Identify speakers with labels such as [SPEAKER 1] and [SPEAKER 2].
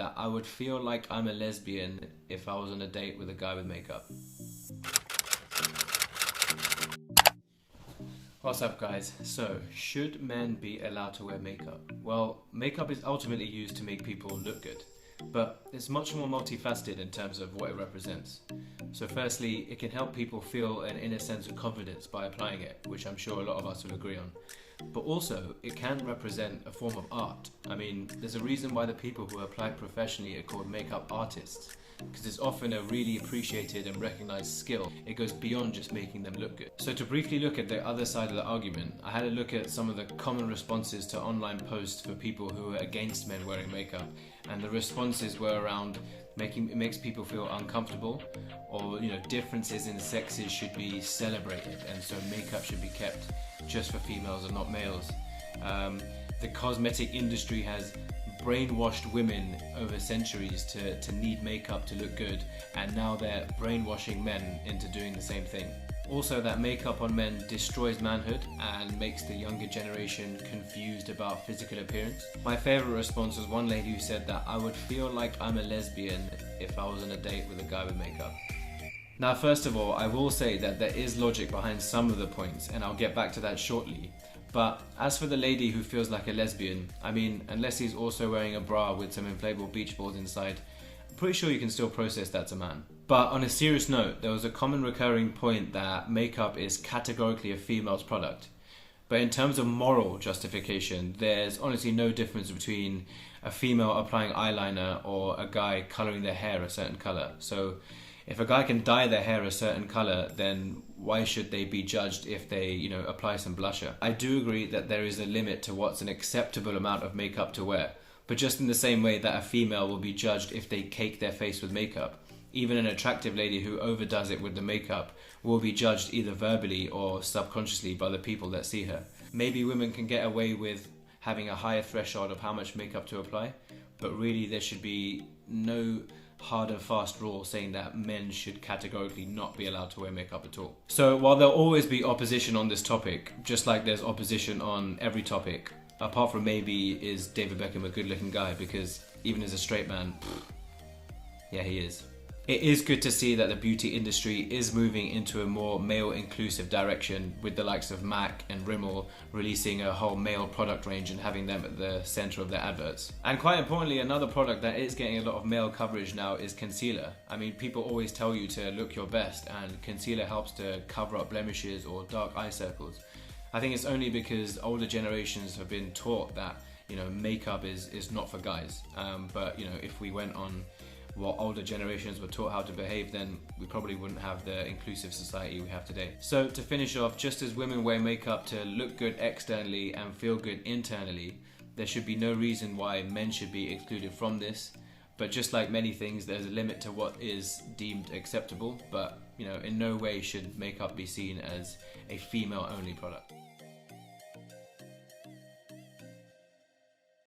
[SPEAKER 1] that I would feel like I'm a lesbian if I was on a date with a guy with makeup. What's up, guys? So, should men be allowed to wear makeup? Well, makeup is ultimately used to make people look good, but it's much more multifaceted in terms of what it represents. So firstly, it can help people feel an inner sense of confidence by applying it, which I'm sure a lot of us will agree on. But also, it can represent a form of art. I mean, there's a reason why the people who apply it professionally are called makeup artists, because it's often a really appreciated and recognized skill. It goes beyond just making them look good. So to briefly look at the other side of the argument, I had a look at some of the common responses to online posts for people who are against men wearing makeup, and the responses were around it makes people feel uncomfortable, or differences in sexes should be celebrated, and so makeup should be kept just for females and not males. The cosmetic industry has brainwashed women over centuries to need makeup to look good, and now they're brainwashing men into doing the same thing. Also, that makeup on men destroys manhood and makes the younger generation confused about physical appearance. My favourite response was one lady who said that I would feel like I'm a lesbian if I was on a date with a guy with makeup. Now, first of all, I will say that there is logic behind some of the points, and I'll get back to that shortly. But as for the lady who feels like a lesbian, I mean, unless he's also wearing a bra with some inflatable beach balls inside, I'm pretty sure you can still process that's a man. But on a serious note, there was a common recurring point that makeup is categorically a female's product. But in terms of moral justification, there's honestly no difference between a female applying eyeliner or a guy colouring their hair a certain colour. So if a guy can dye their hair a certain colour, then why should they be judged if they, apply some blusher? I do agree that there is a limit to what's an acceptable amount of makeup to wear. But just in the same way that a female will be judged if they cake their face with makeup, even an attractive lady who overdoes it with the makeup will be judged either verbally or subconsciously by the people that see her. Maybe women can get away with having a higher threshold of how much makeup to apply, but really there should be no hard and fast rule saying that men should categorically not be allowed to wear makeup at all. So while there'll always be opposition on this topic, just like there's opposition on every topic, apart from maybe is David Beckham a good looking guy, because even as a straight man, yeah, he is. It is good to see that the beauty industry is moving into a more male-inclusive direction, with the likes of MAC and Rimmel releasing a whole male product range and having them at the centre of their adverts. And quite importantly, another product that is getting a lot of male coverage now is concealer. I mean, people always tell you to look your best, and concealer helps to cover up blemishes or dark eye circles. I think it's only because older generations have been taught that, makeup is not for guys. But if we went on what older generations were taught how to behave, then we probably wouldn't have the inclusive society we have today. So to finish off, just as women wear makeup to look good externally and feel good internally, there should be no reason why men should be excluded from this. But just like many things, there's a limit to what is deemed acceptable, but in no way should makeup be seen as a female-only product.